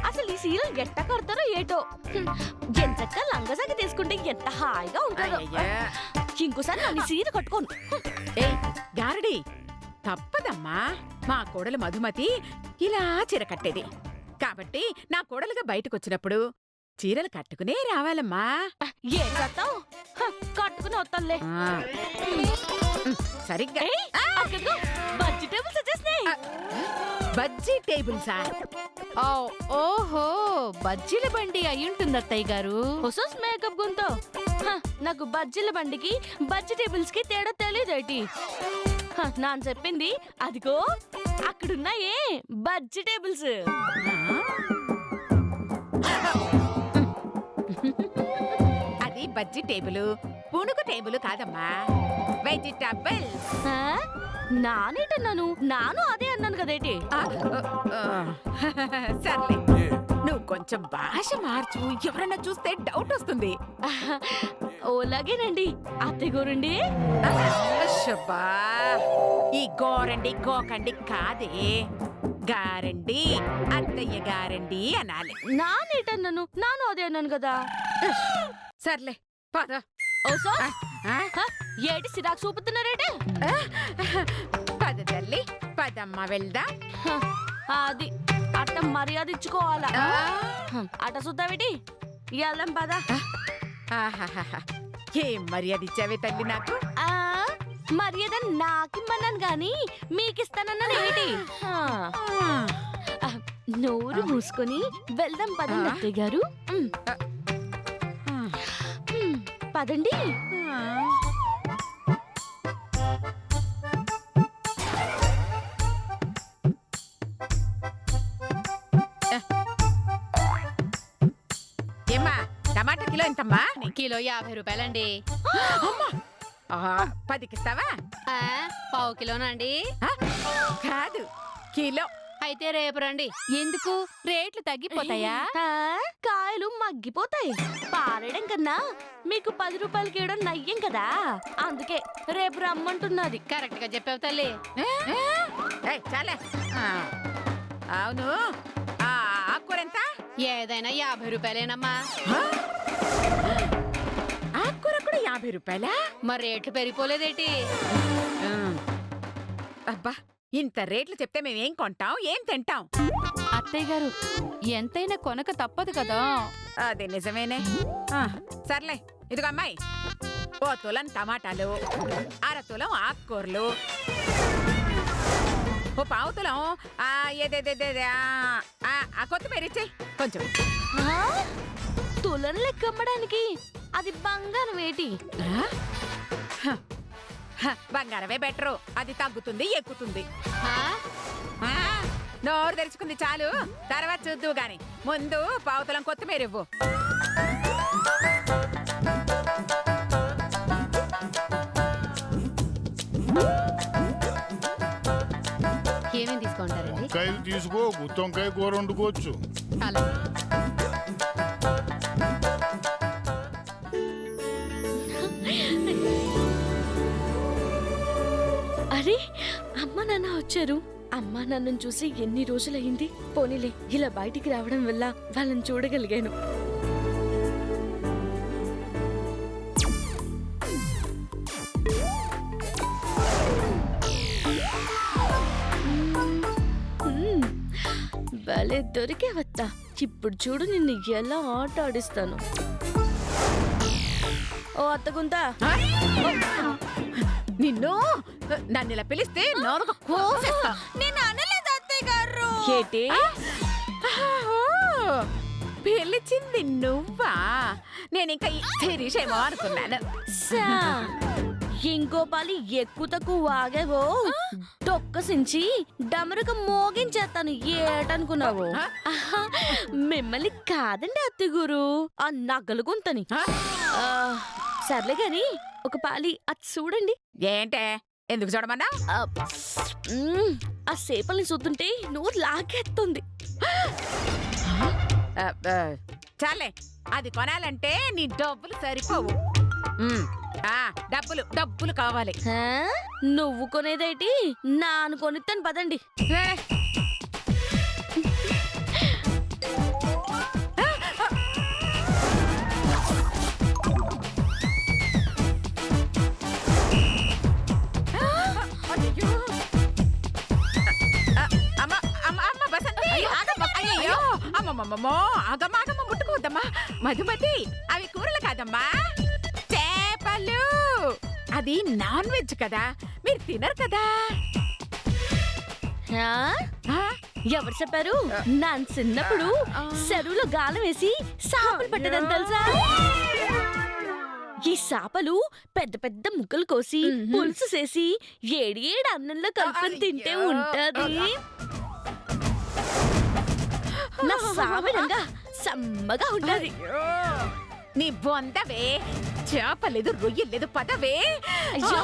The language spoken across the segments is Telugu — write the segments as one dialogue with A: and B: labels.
A: అసలు ఈ సీరియల్ ఎట్ట కడతారో ఏటో. ఎంతక్క లంగసాగి తీసుకుంటే ఎంత హాయిగా ఉంటుందో. ఇంకోసారి నన్ను సీర కట్టుకోను.
B: ఏయ్ గారడి, తప్పదమ్మా. మా కోడలు మధుమతి ఇలా చీర కట్టేది కాబట్టి నా కోడలుగా బయటకొచ్చినప్పుడు చీరలు కట్టుకునే రావాలమ్మా.
A: ఏం చేస్తావు? కట్టుకుని వస్తానులే.
B: సరిగ్గా
A: బజ్జీ టేబుల్స్ వచ్చేసినాయి.
B: బజ్జీ టేబుల్సా?
C: ఓహో, బజ్జీల బండి అయ్యుంటుంది అత్తయ్య గారు.
A: హొసస్ మేకప్ గుంతో నాకు బజ్జీల బండికి బజ్జీ టేబుల్స్ కి తేడా తెలియదేటి. నాన్న చెప్పింది అదిగో అక్కడున్నాయే బజ్జీ టేబుల్స్.
B: అది బజ్జీ టేబుల్, పునుగు టేబుల్ కాదమ్మా, వెజిటబుల్స్.
A: నానేటన్నాను, నాను అదే అన్నాను కదేటి.
B: సర్లే, నువ్వు కొంచెం భాష మార్చు, ఎవరన్నా చూస్తే డౌట్ వస్తుంది.
A: ఓలాగేనండి అత్తయ్య గోరండి.
B: శుభా, ఈ గోరండి గోకండి కాదే, గారండి, అత్తయ్య గారండి అనాలి.
A: నానేటన్నాను, నాను అదే అన్నాను కదా.
B: సర్లే పద.
A: ఓసో ఏటి సిరాకు చూపుతున్నారేటే?
B: పద తల్లి, పదమ్మ వెళ్దా.
A: అది అట్ట మర్యాద ఇచ్చుకోవాలా. అట చూద్దావేటి, ఎల్లం పద.
B: ఏం మర్యాద ఇచ్చావే తల్లి నాకు.
A: మర్యాద నాకిమ్మన్నాను గాని మీకిస్తానన్నాను ఏంటి? నోరు మూసుకొని వెళ్దాం పదండి అత్తయ్య గారు. పదండి.
B: ఏమ్మా, టమాటా కిలో ఎంతమ్మా?
C: కిలో 50 రూపాయలండి.
B: 10కిస్తావా?
C: పావు కిలోనండి.
B: కాదు, కిలో.
C: అయితే రేపు రండి. ఎందుకు, రేట్లు తగ్గిపోతాయా?
A: కాయలు మగ్గిపోతాయి. పారేయడం కన్నా మీకు 10 రూపాయలకి ఇవ్వడం నయ్యం కదా, అందుకే రేపు రమ్మంటున్నది.
C: కరెక్ట్ గా చెప్పావు తల్లి.
B: చాలే. అవును, ఆకుకూర ఎంత?
C: ఏదైనా 50 రూపాయలేనమ్మా.
B: ఆకుకూర కూడా 50 రూపాయలా?
C: మరి రేట్లు పెరిగిపోలేదేటి?
B: అబ్బా, ఇంత రేట్లు చెప్తే మేమేం కొంటాం, ఏం తింటాం?
C: అత్తయ్య గారు, ఎంతైనా కొనక తప్పదు కదా.
B: అదే నిజమేనే. సర్లే, ఇదిగో అమ్మాయి, ఓ తులం టమాటాలు, 1/2 తులం ఆకుకూరలు, ఓ పావు తులం కొత్తిమీర ఇచ్చేయి కొంచెం.
A: తులను లెక్కమ్మడానికి అది బంగారం వేటి?
B: బంగారమే బెటరు, అది తగ్గుతుంది ఎక్కుతుంది. నోరు తెరుచుకుంది చాలు, తర్వాత చూద్దు గాని ముందు పావుతులం కొత్తిమీర ఇవ్వు.
C: ఏమేమి తీసుకుంటారండి?
D: వంకాయలు తీసుకో, గుత్తి వంకాయ కూర వండుకోవచ్చు.
C: అలా
A: అరే, అమ్మ నాన్న వచ్చారు. అమ్మా నాన్నను చూసి ఎన్ని రోజులైంది. పోనీలే, ఇలా బయటికి రావడం వల్ల వాళ్ళని చూడగలిగాను. భలే దొరికేవత్తా. ఇప్పుడు చూడు నిన్ను ఎలా ఆట ఆడిస్తాను. ఓ అత్తగుంతా,
B: నిన్ను నన్ను ఇలా పిలిస్తే నోరుగా కోసేస్తా.
A: నేను అనలేదు అత్తయ్య గారు.
B: ఏంటి పిలిచింది నువ్వా? నేను ఇంకా శిరీషేమో అనుకున్నాను.
A: ఇంకో పాలి ఎక్కువ తక్కువ వాగేవో డొక్కసించి డమరుగా మోగించేస్తాను. ఏటనుకున్నావు? మిమ్మల్ని కాదండి అత్తగురు, ఆ నగలు గుంతని. సర్లే గాని ఒక పాలి అది చూడండి.
B: ఏంటే, ఎందుకు చూడమన్నా?
A: ఆ సేపల్ని చూస్తుంటే నోరు లాగేస్తుంది.
B: చాలే, అది కొనాలంటే నీ డబ్బులు సరిపోవు. డబ్బులు డబ్బులు కావాలి.
A: నువ్వు కొనేదేటి, నాను కొనిస్తాను పదండి.
B: అమ్మమ్మమ్మమ్మో ఆగమాగమ్మ ముట్టుకోవద్దమ్మా మధుమతి, అవి కూరలు కాదమ్మా, చేపలు. అది నాన్ వెజ్ కదా, మీరు తినరు కదా.
A: ఆ?
B: ఆ?
A: ఎవరు చెప్పారు? నా చిన్నప్పుడు చెరువులో గాలం వేసి చేపలు పట్టదని తెలుసా? ఈ చేపలు పెద్ద పెద్ద ముక్కలు కోసి పులుసు చేసి ఏడి అన్నంలో కలుపుకొని తింటే ఉంటది. నా సామిరంగా సమ్మగా ఉంటది.
B: అయ్యో, నీ బొందవే, చేపలేదు రొయ్యలేదు పదవే.
A: అయ్యో,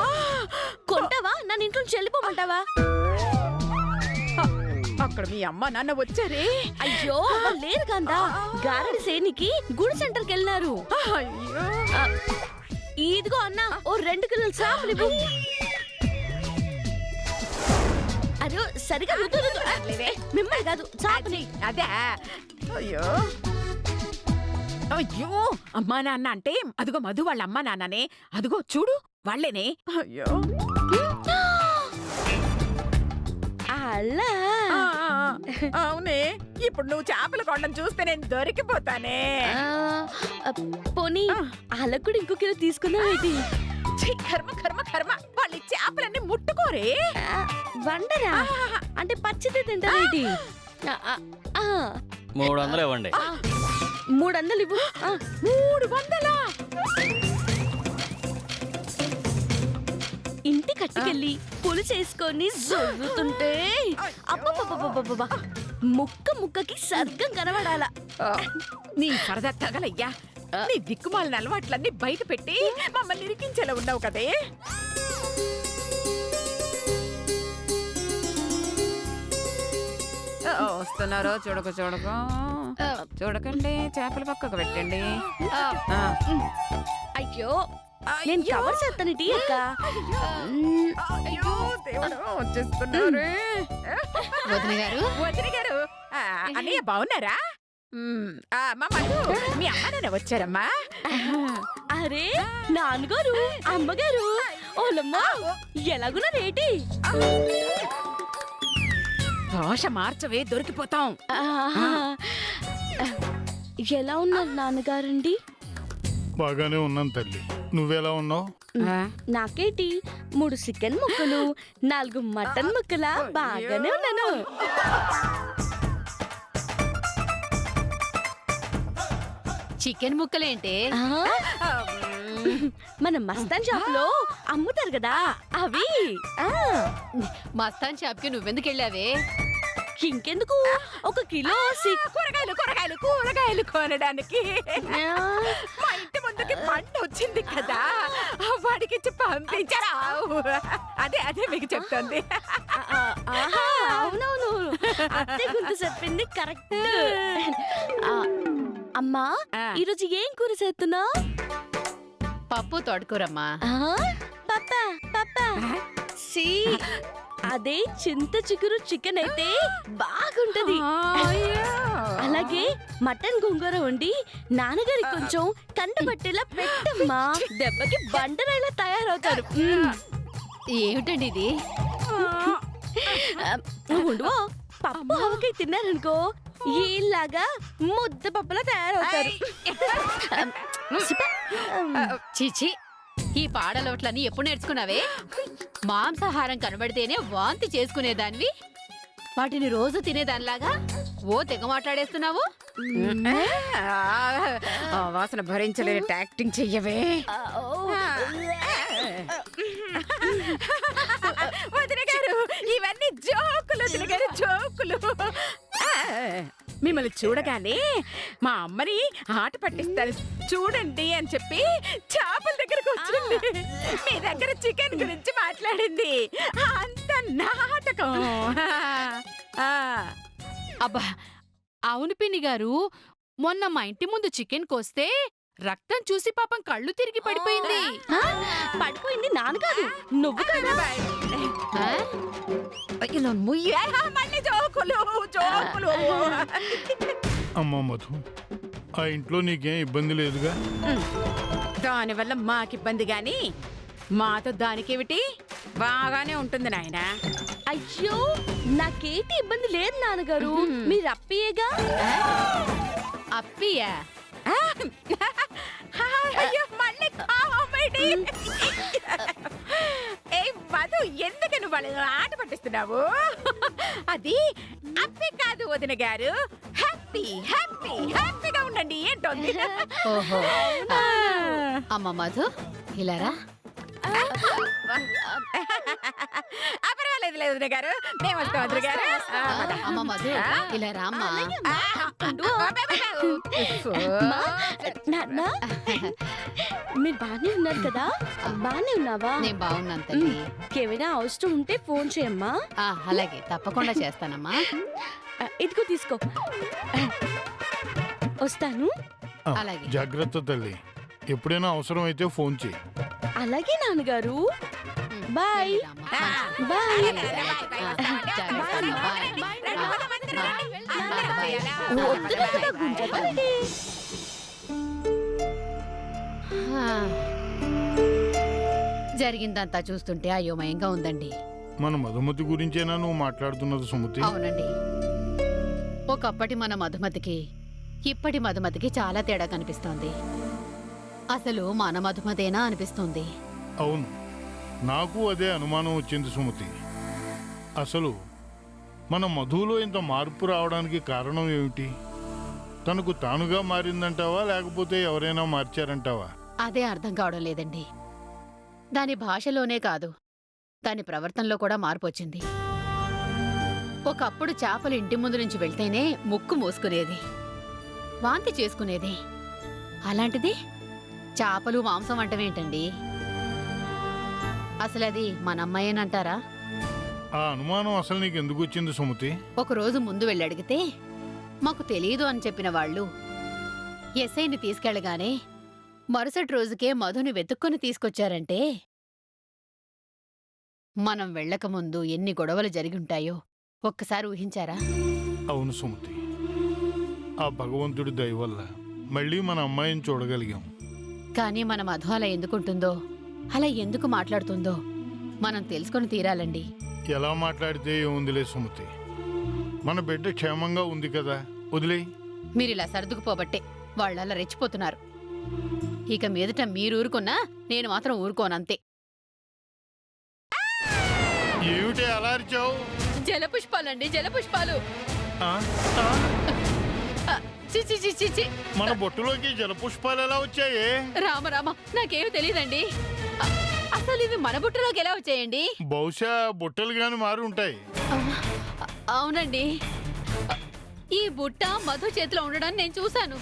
A: కొంటావా? నన్ను ఇంట్లో చెల్లిపోమంటావా?
B: అక్కడ మీ అమ్మ నాన్న వచ్చారే.
A: అయ్యో లేరు కందా, గారెడి సేనికి గుడి సెంటర్కి వెళ్ళినారు.
B: అయ్యో,
A: ఆ, ఇదిగో అన్న, ఓ 2 కిలోల చేపలు ఇవ్వు. అయ్యో సరిగా రుద్దు, రుద్దు. మిమ్మల్ని కాదు, చేపని.
B: అదే. అయ్యో అయ్యో, అమ్మా నాన్న అంటే అదిగో మధు వాళ్ళ అమ్మా నాన్ననే, అదిగో చూడు వాళ్ళేనే. అయ్యో,
A: అలా
B: ఆ, అవునే. ఇప్పుడు నువ్వు చేపలు కొనడం చూస్తే నేను దొరికిపోతానే.
A: పోనీ అలా కూడా ఇంకో కిలో తీసుకున్నావేటి?
B: ఛీ, కర్మ కర్మ కర్మ, వాళ్ళు ఈ చేపలన్నీ ముట్టుకోరే.
A: వండరా అంటే పచ్చిదే తింటారేటి?
E: 300 ఇవ్వండి.
A: 300 ఇవ్వు.
B: 300?
A: ఇంటి కట్టుకెళ్ళి పులు చేసుకొని జొల్లుతుంటే అబ్బబ్బబ్బబ్బబ్బబ్బ, ముక్క ముక్కకి సర్గం కనబడాల.
B: నీ సరదా తగలయ్యా. నీ దిక్కుమాలిన అలవాట్లన్నీ బయట పెట్టి మమ్మల్ని ఇరికించేలా ఉన్నావు కదే. వస్తున్నారో చూడకండి, చేపల పక్కకు పెట్టండి.
A: అయ్యో నేను కవర్ చేస్తాను టీ అక్క.
B: అయ్యో దేవుడు, వచ్చేస్తున్నారు.
C: వదిన గారు,
B: వదిన గారు, అన్నయ్య బాగున్నారా? మా మధు, మీ అమ్మ నాన్న వచ్చారమ్మా.
A: అరే నాన్నగారు, అమ్మగారు, ఓలమ్మా ఎలాగున్నారేటి?
B: భాష మార్చవే, దొరికిపోతాం.
A: ఎలా ఉన్నారు నాన్నగారండి?
D: బాగానే ఉన్నాను తల్లి, నువ్వెలా ఉన్నావు?
A: నాకేటి 3 చికెన్ ముక్కలు 4 మటన్ ముక్కలా బాగానే ఉన్నాను.
C: చికెన్ ముక్కలేంటే?
A: మన మస్తాన్ షాప్ లో అమ్ముతారు కదా అవి.
C: మస్తాన్ షాప్ కి నువ్వెందుకు వెళ్ళావే?
A: ఇంకెందుకు, 1 కిలో
B: కూరగాయలు కొనడానికి మా ఇంటి ముందుకి బండి వచ్చింది కదా, వాడికి పంపించరా. అదే మీకు చెప్తుంది.
A: అవునవును, అత్తే గుర్తు చెప్పింది కరెక్ట్. అమ్మా ఈరోజు ఏం కూర చేస్తున్నా?
C: పప్పు తోటకూరమ్మా.
A: పాపా పాపా సి అదే చింత చిగురు చికెన్ అయితే బాగుంటది. అలాగే మటన్ గోంగూర వండి నాన్నగారికి కొంచెం కంట పట్టేలా పెట్టమ్మా, దెబ్బకి బండరాయిలా తయారవుతారు.
C: ఏమిటండి ఇది?
A: ఉండు, పప్పు ఆవకాయ తిన్నారనుకో ఈలాగా ముద్ద పప్పులా తయారవుతారు.
C: చీచి, ఈ పాడలోట్లన్నీ ఎప్పుడు నేర్చుకున్నావే? మాంసాహారం కనబడితేనే వాంతి చేసుకునేదానివి, వాటిని రోజు తినేదానిలాగా ఓ తెగ మాట్లాడేస్తున్నావు.
B: వాసన భరించలేని యాక్టింగ్ చెయ్యవే. వదిన గారు, ఇవన్నీ జోకులు. వదిన గారు, జోకులు. మిమ్మల్ని చూడగానే మా అమ్మని ఆట పట్టిస్తాను చూడండి అని చెప్పి చేపల దగ్గరకు వచ్చింది. మీ దగ్గర చికెన్ గురించి మాట్లాడింది. అంత నాటకం.
C: అబ్బా, అవును పిన్ని గారు, మొన్న మా ఇంటి ముందు చికెన్ కోస్తే రక్తం చూసి పాపం కళ్ళు తిరిగి పడిపోయింది.
A: పడిపోయింది నాన్న కాదు, నువ్వు కదా.
B: మళ్ళీ జోకులు.
D: అమ్మా మధు, ఆ ఇంట్లో నీకేం ఇబ్బంది లేదుగా?
B: దానివల్ల మాకిబ్బంది గాని మాతో దానికేమిటి? బాగానే ఉంటుంది నాయనా.
A: అయ్యో నాకేంటి ఇబ్బంది లేదు నాన్నగారు, మీరు అప్పియేగా.
C: అప్పియా?
B: అయ్యో మళ్ళీ కామెడీ. ఏ మధు, ఎందుకు నువ్వు వాళ్ళని ఆట పట్టిస్తున్నావు? అది అప్పి కాదు వదిన గారు, హ్యాపీ హ్యాపీ హ్యాపీగా ఉండండి ఏంటోంది.
C: ఓహో. అమ్మ మధు ఇలారా.
B: పర్వాలేదు లేదు వదిన గారు, మేము వస్తాం వదిన గారు.
C: అమ్మ మధు ఇలా రామ్మా.
A: అమ్మా, నాన్న మీరు బానే ఉన్నారు కదా? బానే ఉన్నావా?
C: నేను బాగున్నాను తల్లి.
A: ఏమైనా అవసరం ఉంటే ఫోన్ చేయమ్మా.
C: అలాగే తప్పకుండా చేస్తానమ్మా.
A: ఇదిగో తీసుకో. వస్తాను.
C: అలాగే.
D: జాగ్రత్త తల్లి, ఎప్పుడైనా అవసరం అయితే ఫోన్ చేయి.
A: అలాగే నాన్నగారు. బాయ్.
B: ఆ,
A: బాయ్. వద్దులే కదా, గుంజకండి.
C: జరిగిందంతా చూస్తుంటే అయోమయంగా ఉందండి.
D: మన మధుమతి గురించేనా నువ్వు మాట్లాడుతున్నది సుమతి?
C: అవునండి. ఒకప్పటి మన మధుమతికి ఇప్పటి మధుమతికి చాలా తేడా కనిపిస్తోంది. అసలు మన మధుమతేనా అనిపిస్తుంది.
D: అవును, నాకు అదే అనుమానం వచ్చింది సుమతి. అసలు మన మధులో ఇంత మార్పు రావడానికి కారణం ఏమిటి? తనకు తానుగా మారిందంటావా, లేకపోతే ఎవరైనా మార్చారంటావా?
C: అదే అర్థం కావడం లేదండి. దాని భాషలోనే కాదు, దాని ప్రవర్తనలో కూడా మార్పు వచ్చింది. ఒకప్పుడు చేపలు ఇంటి ముందు నుంచి వెళ్తేనే ముక్కు మూసుకునేది, వాంతి చేసుకునేది. అలాంటిది చేపలు మాంసం అంటవేంటండి? అసలది మన అమ్మాయేనంటారా?
D: ఆ అనుమానం అసలు నీకు ఎందుకు వచ్చింది సుమతి?
C: ఒకరోజు ముందు వెళ్ళడిగితే మాకు తెలీదు అని చెప్పిన వాళ్ళు ఎస్ఐని తీసుకెళ్లగానే మరుసటి రోజుకే మధుని వెతుక్కొని తీసుకొచ్చారంటే మనం వెళ్ళకముందు ఎన్ని గొడవలు జరిగుంటాయో ఒక్కసారి ఊహించారా?
D: అవును సుమతి, ఆ భగవంతుడి దయ వల్ల మళ్ళీ మన అమ్మాయిని చూడగలిగాం.
C: కానీ మన మధు అలా ఎందుకుంటుందో, అలా ఎందుకు మాట్లాడుతుందో మనం తెలుసుకొని తీరాలండి.
D: ఎలా మాట్లాడితే ఏముందిలే సుమతి, మన బిడ్డ క్షేమంగా ఉంది కదా, వదిలేయ్.
C: మీరిలా సర్దుకుపోబట్టే వాళ్ళలా రెచ్చిపోతున్నారు. ఇక మీదట మీరూరుకున్నా నేను మాత్రం ఊరుకోనంతే.
D: ఏమిటి అలా అరిచావు?
C: జలపుష్పాలండి, జలపుష్పాలు.
D: ఆ? ఆ?
C: చిచి చిచి చి.
D: మన బొట్టులోకి జలపుష్పాలు ఎలా వచ్చాయే?
C: రామ రామ, నాకేమి తెలియదండి. అసలు ఇవి మన బుట్టలోకి ఎలా వచ్చాయండి?
D: బహుశా బుట్టలు గాని మారి ఉంటాయి.
C: అవునండి, ఈ బుట్ట మధు చేతిలో ఉండడం నేను చూశాను.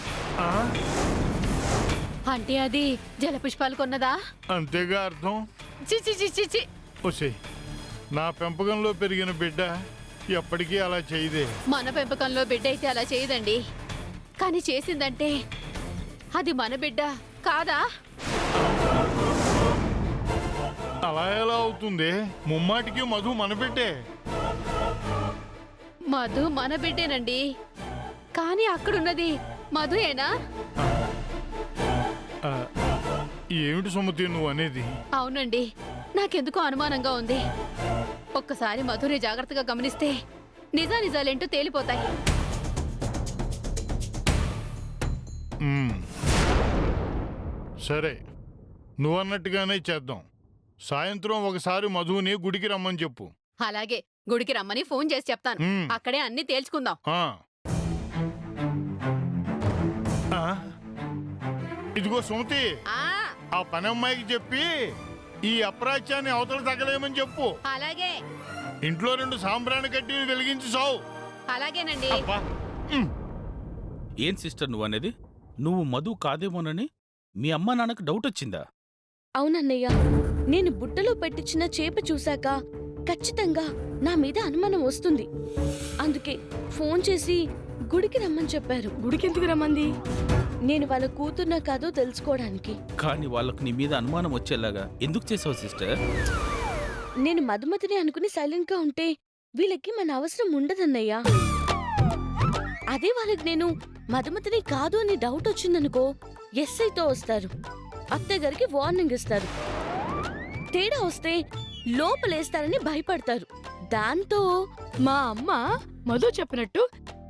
D: ఆ?
C: అంటే అది జలపుష్పాలు కొన్నదా?
D: అంతేగా అర్థం.
C: చిచి చిచి చి.
D: ఒసే, నా పెంపకంలో పెరిగిన బిడ్డ ఎప్పటికీ అలా చేయదే.
C: మన పెంపకంలో బిడ్డ అయితే అలా చేయదండి. కానీ చేసిందంటే అది మన బిడ్డ కాదా?
D: అలా ఎలా అవుతుంది? ముమ్మాటికి మధు మన బిడ్డే.
C: మధు మన బిడ్డేనండి, కానీ అక్కడున్నది మధుయేనా?
D: ఆ, ఏమిటి సుమతి నువ్వు అనేది?
C: అవునండి, నాకెందుకో అనుమానంగా ఉంది. ఒక్కసారి మధుని జాగ్రత్తగా గమనిస్తే నిజానిజాలేంటో తేలిపోతాయి.
D: సరే, నువ్వన్నట్టుగానే చేద్దాం. సాయంత్రం ఒకసారి మధుని గుడికి రమ్మని చెప్పు.
C: అలాగే, గుడికి రమ్మని ఫోన్ చేసి చెప్తాను.
D: మ్మ్.
C: అక్కడే అన్ని తేల్చుకుందాం.
D: ఆ. ఆ? ఇదిగో సుమతి,
C: ఆ,
D: ఆ పని అమ్మాయికి చెప్పి ఈ అప్రాచ్యాన్ని అవతల తగలేమని చెప్పు.
C: అలాగే
D: ఇంట్లో 2 సాంబ్రాణి కడ్డీలు వెలిగించి సావు.
C: అలాగేనండి.
D: అబ్బా.
E: ఏం సిస్టర్ నువ్వు అనేది? నువ్వు మధు కాదేమోనని మీ అమ్మా నాన్నకు డౌట్ వచ్చిందా?
A: అవునన్నయ్య, నేను బుట్టలో పెట్టించిన చేప చూశాక ఖచ్చితంగా నా మీద అనుమానం వస్తుంది. అందుకే ఫోన్ చేసి గుడికి రమ్మని చెప్పారు. గుడికి ఎందుకు రమ్మంది? నేను వాళ్ళ కూతుర్నా కాదో తెలుసుకోవడానికి.
E: కానీ వాళ్ళకు నీ మీద అనుమానం వచ్చేలాగా ఎందుకు చేసావు సిస్టర్?
A: నేను మధుమతిని అనుకుని సైలెంట్ గా ఉంటే వీళ్ళకి మన అవసరం ఉండదన్నయ్యా. అదే వాళ్ళకి నేను మధుమతిని కాదు అని డౌట్ వచ్చిందనుకో, ఎస్ఐతో వస్తారు, అత్తయ్య గారికి వార్నింగ్ ఇస్తారు. తేడా వస్తే లోపలేస్తారని భయపడతారు. దాంతో
F: మా అమ్మ మధు చెప్పినట్టు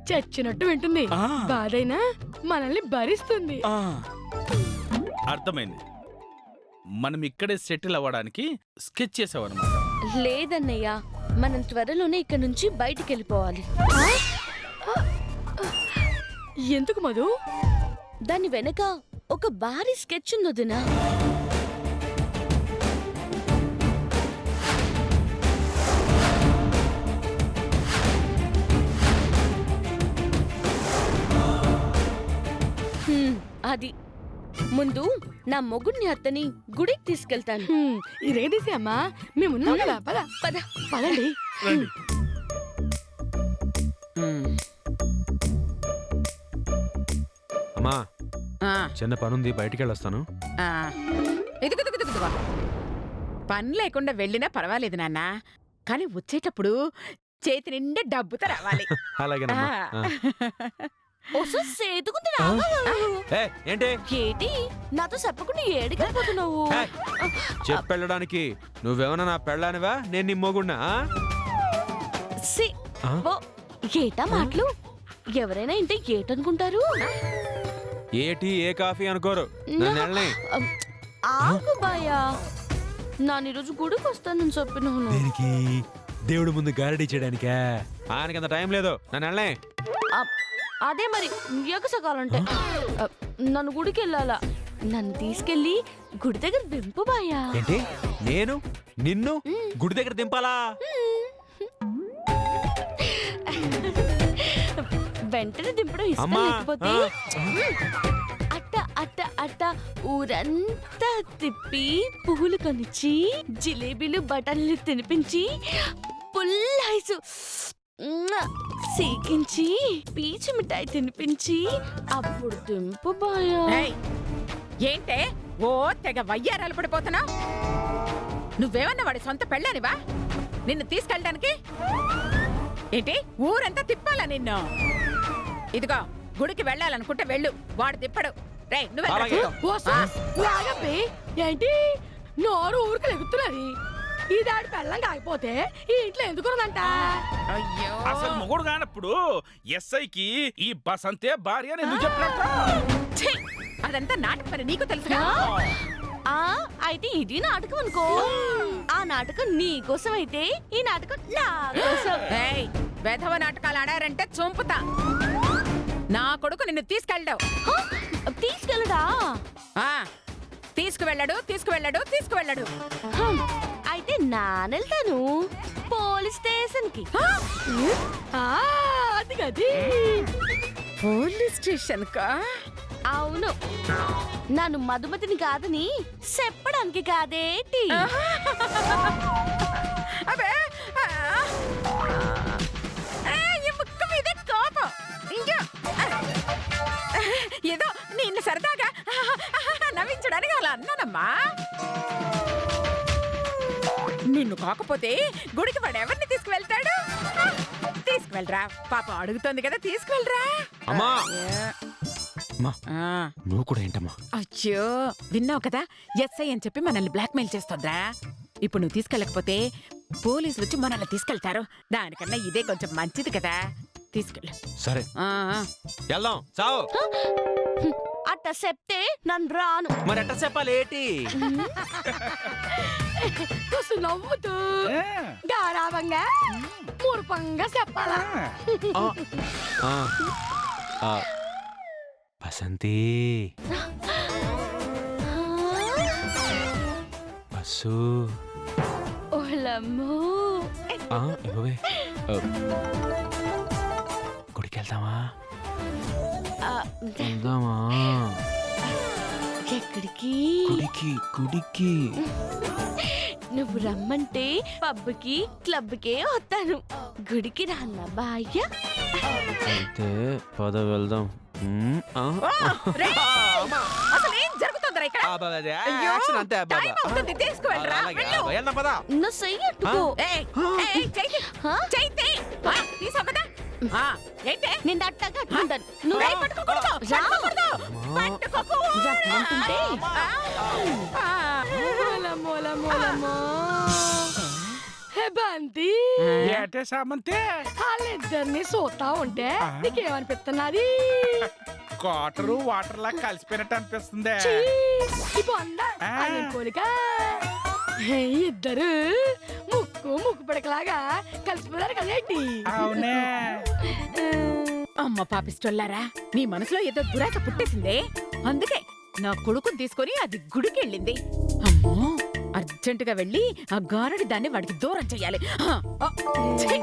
F: చచ్చినట్టు వింటుంది.
E: ఆ.
F: బాధైనా మనల్ని భరిస్తుంది.
E: ఆ. అర్థమైంది. మనం ఇక్కడే సెటిల్ అవ్వడానికి స్కెచ్ చేసావన్నమాట.
A: లేదన్నయ్య, మనం త్వరలోనే ఇక్కడ నుంచి బయటికి వెళ్ళిపోవాలి.
F: ఎందుకు మధు?
A: దాని వెనక ఒక భారీ స్కెచ్ ఉన్నదినా. అది ముందు నా మొగుడిని అత్తని గుడికి తీసుకెళ్తాను.
F: ఈ రేదీసి అమ్మా, మేమున్నాం కదా. పద
A: పద.
F: పదండి.
E: రండి.
G: అమ్మా
B: ఆ,
G: చిన్న పనుంది, బయటికి వెళ్ళొస్తాను.
B: ఆ. ఇదిగో పని లేకుండా వెళ్ళినా పర్వాలేదు నాన్న, కానీ వచ్చేటప్పుడు చేతి నిండా డబ్బుతో రావాలి.
G: అలాగేనమ్మా.
B: ఆ.
A: ఓసో సేతుకుంది రావా?
G: ఏంటి
A: ఏటి నాతో చెప్పకుండా ఏడికెళ్ళిపోతున్నావు?
G: చెప్పెళ్ళడానికి నువ్వేమన్నా నా పెళ్ళానివా? నేను నీ మొగుడినా?
A: సి ఓ, ఏటా మాటలు? ఎవరైనా ఇంటే ఏటనుకుంటారు?
G: ఏటి ఏ కాఫీ అనుకోరు. నన్ను వెళ్ళని.
A: ఆగు బాయా, నాన్న ఈరోజు గుడికి వస్తానని చెప్పినాను.
G: దేనికి? దేవుడు ముందు గారడీ చేయడానికా? ఆయనకంత టైం లేదు. నన్ను వెళ్ళని.
A: అదే మరి ఎగసగాలంటే నన్ను గుడికి వెళ్ళాలా? నన్ను తీసుకెళ్ళి గుడి దగ్గర దింపు బాయా.
G: ఏంటి? నేను నిన్ను గుడి దగ్గర దింపాలా?
A: వెంటనే దింపడం ఇష్టం
G: అమ్మా.
A: లేకపోతే అట్ట అట్ట అట్ట ఊరంతా తిప్పి పువ్వులు కొనిచ్చి జిలేబీలు బటన్లు తినిపించి పుల్ ఐసు సీకించి పీచు మిఠాయి తినిపించి అప్పుడు దింపు బాయా.
B: ఏయ్, ఏంటే ఓ తెగ వయ్యారాలు పడిపోతున్నా? నువ్వేమన్నా వాడి సొంత పెళ్ళానివా నిన్ను తీసుకెళ్ళడానికి? ఏంటి ఊరంతా తిప్పాలా నిన్ను? ఇదిగో గుడికి వెళ్ళాలనుకుంటే వెళ్ళు, వాడు తిప్పడు. రే నువ్వు
G: అలాగే.
F: ఆగబ్బి, ఏంటి నోరు ఊరికి లెగుతున్నది? ఈ దాడి పెళ్ళం కాకపోతే ఈ ఇంట్లో ఎందుకున్నదంట?
B: అయ్యో
E: అసలు మొగుడు కానప్పుడు ఎస్ఐకి ఈ బసంతే భార్య అని ఎందుకు చెప్పినట్ట?
B: ఛీ! అదంతా నాటకం మరి నీకు తెలుసుగా?
A: అయితే ఇది నాటకం అనుకో. ఆ నాటకం నీ కోసం అయితే ఈ నాటకం నా కోసం.
B: ఏయ్, వెధవ నాటకాలు ఆడారంటే చంపుతా. నా కొడుకు నిన్ను తీసుకెళ్ళావు.
A: తీసుకెళ్ళడా?
B: తీసుకువెళ్ళడు తీసుకువెళ్ళడు తీసుకువెళ్ళడు.
A: అయితే నానెళ్తాను పోలీస్ స్టేషన్ కి.
F: అది గది.
B: పోలీస్ స్టేషన్ కా?
A: అవును, నన్ను మధుమతిని కాదని చెప్పడానికి కాదేటి.
B: అబే ఈ ముక్క మీద కోపం. ఇంకా ఏదో నిన్ను సరదాగా నవ్వించడానికి అలా అన్నానమ్మా. నిన్ను కాకపోతే గుడికి వాడు ఎవరిని తీసుకువెళ్తాడు? తీసుకువెళ్ళరా, పాప అడుగుతోంది కదా, తీసుకువెళ్ళరా.
G: అమ్మా. అమ్మా,
B: ఆ.
G: నువ్వు కూడా ఏంటమ్మా?
B: అయ్యో, విన్నావు కదా, ఎస్ఐ అని చెప్పి మనల్ని బ్లాక్మెయిల్ చేస్తుందా? ఇప్పుడు నువ్వు తీసుకెళ్ళకపోతే పోలీసులు వచ్చి మనల్ని తీసుకెళ్తారు. దానికన్నా ఇదే కొంచెం మంచిది కదా, తీసుకెళ్ళు.
G: సరే వెళ్దాం. చావు.
A: అట్ట చెప్తే నన్ను రాను.
G: మరి ఎట్ట చెప్పాలి? ఏంటి?
F: చూస్తూ నవ్వుతూ గారాబంగా మూర్పంగా చెప్పాలా?
G: బసంతి బస్సు.
A: ఓలమ్మో,
G: ఇవ్వవే. గుడికి వెళ్దామా? వెళ్దామా?
A: ఎక్కడికి?
G: గుడికి. గుడికి
A: నువ్వు రమ్మంటే పబ్కి క్లబ్కే వస్తాను, గుడికి రాన్నా బాయ్య?
G: అయితే పద వెళ్దాం.
B: రేయ్, అసలు ఏం జరుగుతుందిరా ఇక్కడ? అయ్యో, టైం అవుతుంది, తీసుకువెళ్ళరా, వెళ్ళు.
A: నా చెయ్యి అట్టుకో.
B: ఏయ్, ఏయ్, చెయ్యి, చెయ్యి, తీసావు కదా? ఏంటే
A: నేను అట్టగా అట్టుకుంటాను. నువ్వు
B: రేయ్, పట్టుకోకూడదు,
A: రా.
B: పట్టుకోకూడదు.
A: రా, అంటుంటే.
F: ఓలమ్మో, ఓలమ్మో, ఓలమ్మో. హే, బంతి
E: ఏటే సామంతే
F: వాళ్ళిద్దరిని చూస్తా ఉంటే నీకేమనిపిస్తున్నది
E: కోటరు వాటర్ లా కలిసిపోయినట్టు అనిపిస్తుంది
F: ఛీ, ఈ బొంద అదే పోలిక ఇద్దరు ముక్కు పిడకలాగా కలిసిపోయారు కదేంటి
E: అవునే
B: అమ్మ పాపిస్తోళ్ళారా నీ మనసులో ఏదో దురాశ పుట్టేసిందే అందుకే నా కొడుకుని తీసుకొని అది గుడికి వెళ్ళింది అమ్మో అర్జెంటుగా వెళ్ళి ఆ గారడి దాన్ని వాడికి దూరం చెయ్యాలి ఛీ!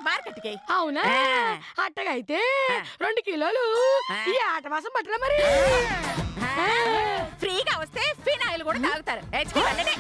B: మార్కెట్కి
F: అవునా అట్టగైతే 2 కిలోలు ఈ ఆట మాసం పట్టరా మరి
B: ఫ్రీగా వస్తే ఫినాయిల్ కూడా తాగుతారు ఏ, ఛీ, వెళ్ళండి.